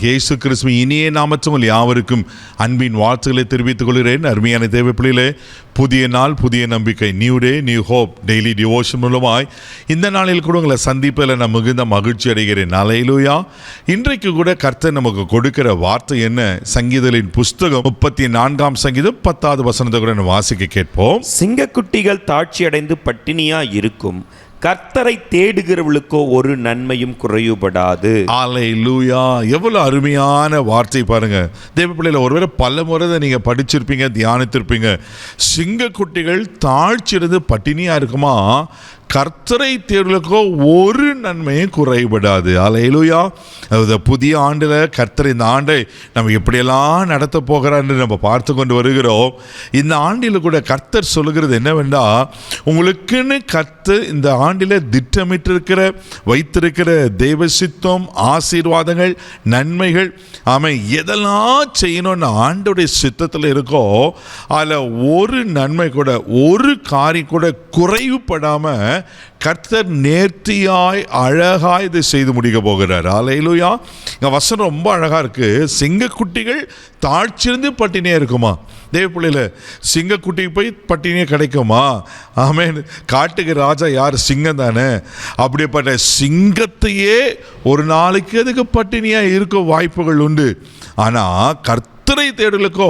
இயேசு கிறிஸ்துவ இனிய நாமத்தில் உங்கள் யாவருக்கும் அன்பின் வாழ்த்துக்களை தெரிவித்துக் கொள்கிறேன். அருமையான தேவ பிள்ளைகளே, புதிய நாள், புதிய நம்பிக்கை, new day, new hope daily devotion மூலமாய் இந்த நாளில் கூட உங்களை சந்திப்பதில் நான் மிகுந்த மகிழ்ச்சி அடைகிறேன். அல்லேலூயா. இன்றைக்கு கூட கர்த்தர் நமக்கு கொடுக்கிற வார்த்தை என்ன? சங்கீதங்களின் புஸ்தகம் 34 சங்கீதம் 10வது வசனத்தை கூட நான் வாசிக்க கேட்போம். சிங்கக்குட்டிகள் தாட்சி அடைந்து பட்டினியா இருக்கும், கர்த்தரை தேடுகிறவளுக்கோ ஒரு நன்மையும் குறைவுபடாது. அல்லேலூயா. எவ்வளவு அருமையான வார்த்தை பாருங்க. தேவ பிள்ளைகளை, ஒருவேளை பல முறை நீங்க படிச்சிருப்பீங்க, தியானித்திருப்பீங்க. சிங்கக்குட்டிகள் தாழ்ச்சியிருந்து பட்டினியா இருக்குமா, கர்த்தரை தேடுவதற்கோ ஒரு நன்மையும் குறைபடாது. அல்லேலூயா. புதிய ஆண்டில் கர்த்தர் இந்த ஆண்டை நம்ம எப்படியெல்லாம் நடத்த போகிறான்னு நம்ம பார்த்து கொண்டு வருகிறோம். இந்த ஆண்டில் கூட கர்த்தர் சொல்லுகிறது என்னவென்றா, உங்களுக்குன்னு கர்த்தர் இந்த ஆண்டில் திட்டமிட்டிருக்கிற வைத்திருக்கிற தெய்வ சித்தம், ஆசீர்வாதங்கள், நன்மைகள், அவன் எதெல்லாம் செய்யணும்னு ஆண்டோடைய சித்தத்தில் இருக்கோ அதில் ஒரு நன்மை கூட, ஒரு காரியம் கூட குறைவுபடாமல் கர்த்தர் நேர்த்தியாய் அழகாய் இதை செய்து முடிக்க போகிறார். அல்லேலூயா. இங்க வசனம் ரொம்ப அழகா இருக்கு. சிங்கக்குட்டிகள் தாழ்ச்சியிருந்து பட்டினியா இருக்குமா? தேவ பிள்ளையில, சிங்கக்குட்டிக்கு போய் பட்டினியே கிடைக்குமா? ஆமென். காட்டுக்கு ராஜா யார்? சிங்கம் தானே. அப்படிப்பட்ட சிங்கத்தையே ஒரு நாளைக்கு அதுக்கு பட்டினியா இருக்க வாய்ப்புகள் உண்டு. ஆனா கர்த்தரை தேடலுக்கோ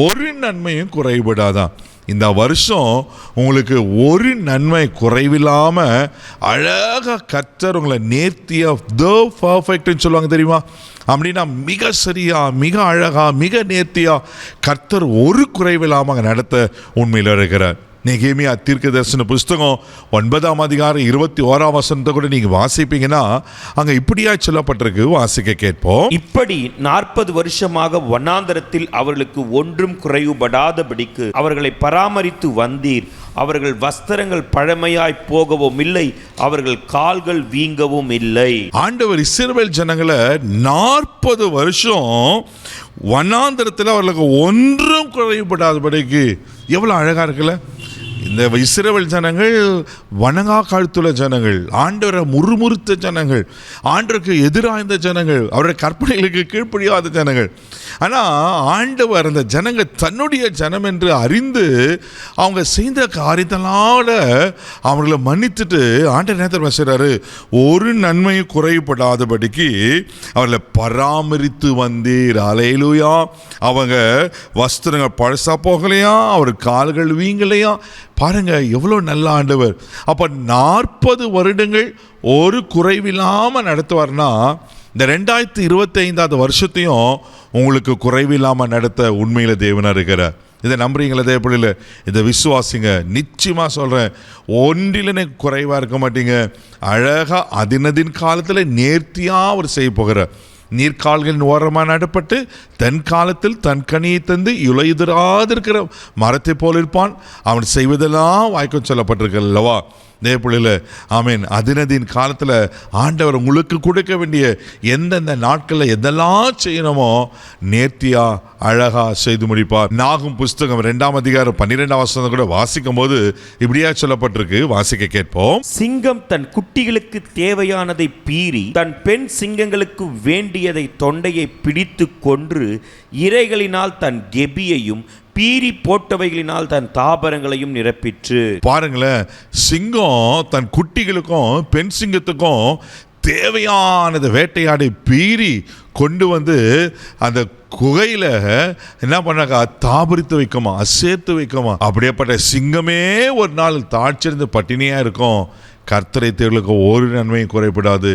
ஒரு நன்மையும் குறைபடாதான். இந்த வருஷம் உங்களுக்கு ஒரு நன்மை குறைவில்லாம அழகா கர்த்தர் உங்களை நேர்த்தியா, தி பர்ஃபெக்ட்னு சொல்லுவாங்க தெரியுமா? அப்படின்னா மிக சரியா, மிக அழகா, மிக நேர்த்தியா கர்த்தர் ஒரு குறைவில்லாம நடத்த உண்மையில் இருக்கிறார். நெகேமியா தீர்க்கதரிசன புஸ்தகம் 9ஆம் அதிகாரம் 21ஆம் வசனத்தை கூட நீங்க வாசிப்பீங்கன்னா அங்க இப்படியா சொல்லப்பட்டிருக்கு. வாசிக்க கேட்போம். இப்படி 40 வருஷமாக வனாந்தரத்தில் அவர்களுக்கு ஒன்றும் குறைவுபடாதபடிக்கு அவர்களை பராமரித்து வந்தீர். அவர்கள் வஸ்திரங்கள் பழமையாய் போகவும் இல்லை, அவர்கள் கால்கள் வீங்கவும் இல்லை. ஆண்டவர் இஸ்ரவேல் ஜனங்களை 40 வருஷம் வனாந்தரத்தில் அவர்களுக்கு ஒன்றும் குறைவுபடாதபடிக்கு, எவ்வளவு அழகா இருக்குல்ல. இந்த இஸ்ரவேல் ஜனங்கள் வணங்கா கழுத்துள்ள ஜனங்கள், ஆண்டவரை முறுமுறுத்த ஜனங்கள், ஆண்டவருக்கு எதிராய்ந்த ஜனங்கள், அவருடைய கற்பனைகளுக்கு கீழ்ப்படியாத ஜனங்கள். ஆனால் ஆண்டவர் அந்த ஜனங்கள் தன்னுடைய ஜனம் என்று அறிந்து அவங்க செய்த காரியத்தனால அவர்களை மன்னித்துட்டு ஆண்டவர் நேரத்தில் செய்கிறாரு, ஒரு நன்மையும் குறைபடாதபடிக்கு அவர்களை பராமரித்து வந்தீர். அல்லேலூயா. அவங்க வஸ்திரங்கள் பழசா போகலையா, அவர் கால்கள் வீங்கலையா. பாருங்க எவ்வளோ நல்ல ஆண்டவர். அப்போ 40 வருடங்கள் ஒரு குறைவில்லாமல் நடத்துவார்னா, இந்த 2025 வருஷத்தையும் உங்களுக்கு குறைவில்லாமல் நடத்த உண்மையில் தேவனாக இருக்கிறார். இதை நம்புறீங்களா தேவ பிள்ளைகளே? இதை விசுவாசிங்க. நிச்சயமாக சொல்கிறேன், ஒன்றிலே குறைவாக இருக்க மாட்டீங்க. அழகாக அதினதின் காலத்தில் நேர்த்தியாக அவர் செய்ய போகிறார். நீர்கால்களின் ஓரமாக நடப்பட்டு தன் காலத்தில் தன் கனியை தந்து இலையுதிராதிருக்கிற மரத்தை போல் இருப்பான், அவன் செய்வதெல்லாம் வாய்க்கும் சொல்லப்பட்டிருக்கு அல்லவா தேவ பிள்ளைகளே? ஆமீன். அதினதின் காலத்தில் ஆண்டவர் உங்களுக்கு கொடுக்க வேண்டிய எந்தெந்த நாட்களில் எதெல்லாம் செய்யணுமோ நேர்த்தியா அழகா செய்து முடிப்பார். நாகும் புஸ்தகம் 2ஆம் அதிகாரம் 12ஆம் வசனம் கூட வாசிக்கும் போது இப்படியா சொல்லப்பட்டிருக்கு. வாசிக்க கேட்போம். சிங்கம் தன் குட்டிகளுக்கு தேவையானதை பீறி தன் பெண் சிங்கங்களுக்கு வேண்டியதை தொண்டையை பிடித்து கொன்று இரைகளினால் தன் கெபியையும் பீறி போட்டவைகளினால் தன் தாபரங்களையும் நிரப்பிற்று. பாருங்களேன், சிங்கம் தன் குட்டிகளுக்கும் பெண் சிங்கத்துக்கும் தேவையானது வேட்டையாடி பீறி கொண்டு வந்து அந்த குகையில என்ன பண்ணாக்கா தாபரித்து வைக்குமா, சேர்த்து வைக்குமா. அப்படியேப்பட்ட சிங்கமே ஒரு நாள் தாழ்ச்சிருந்து பட்டினியா இருக்கும். கர்த்தரை தேவர்களுக்கு ஒரு நன்மையும் குறைபடாது.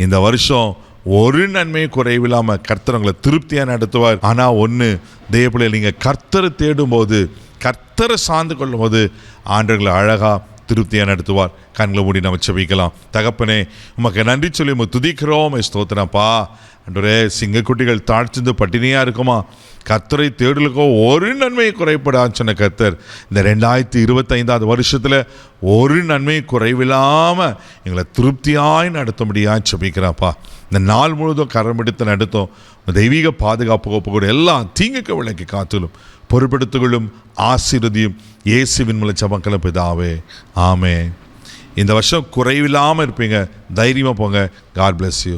இந்த வருஷம் ஒரு நன்மையும் குறைவில்லாமல் கர்த்தர் உங்களை திருப்தியாக நடத்துவார். ஆனால் ஒன்று தேவ பிள்ளைகள், நீங்கள் கர்த்தரை தேடும் போது, கர்த்தரை சார்ந்து கொள்ளும் போது ஆண்டவர்களை அழகாக திருப்தியாக நடத்துவார். கண்களை மூடி நம்ம செபிக்கலாம். தகப்பனே, உமக்கு நன்றி சொல்லி உமக்கு துதிக்கிறோம், ஸ்தோத்திரப்பா. அன்றே சிங்கக்குட்டிகள் தாழ்ச்சிந்து பட்டினியாக இருக்குமா, கர்த்தரை தேடலுக்கோ ஒரு நன்மையை குறைப்படான்னு சொன்ன கர்த்தர் இந்த 2025 வருஷத்தில் ஒரு நன்மையை குறைவில்லாமல் எங்களை திருப்தியாய் நடத்தும்படியாக செபிக்கிறாப்பா. இந்த நாள் முழுதும் கரம் எடுத்து நடத்தும். தெய்வீக பாதுகாப்பு ஒப்பு கூட எல்லாம் தீங்குக்கு விளக்கி காத்துலும் பொறுப்படுத்துகளும் ஆசீர்வதியும் இயேசுவின் மூலம் ஜெபங்களும் பிதாவே, ஆமென். இந்த வருஷம் குறைவில்லாமல் இருப்பீங்க. தைரியமாக போங்க. God bless you.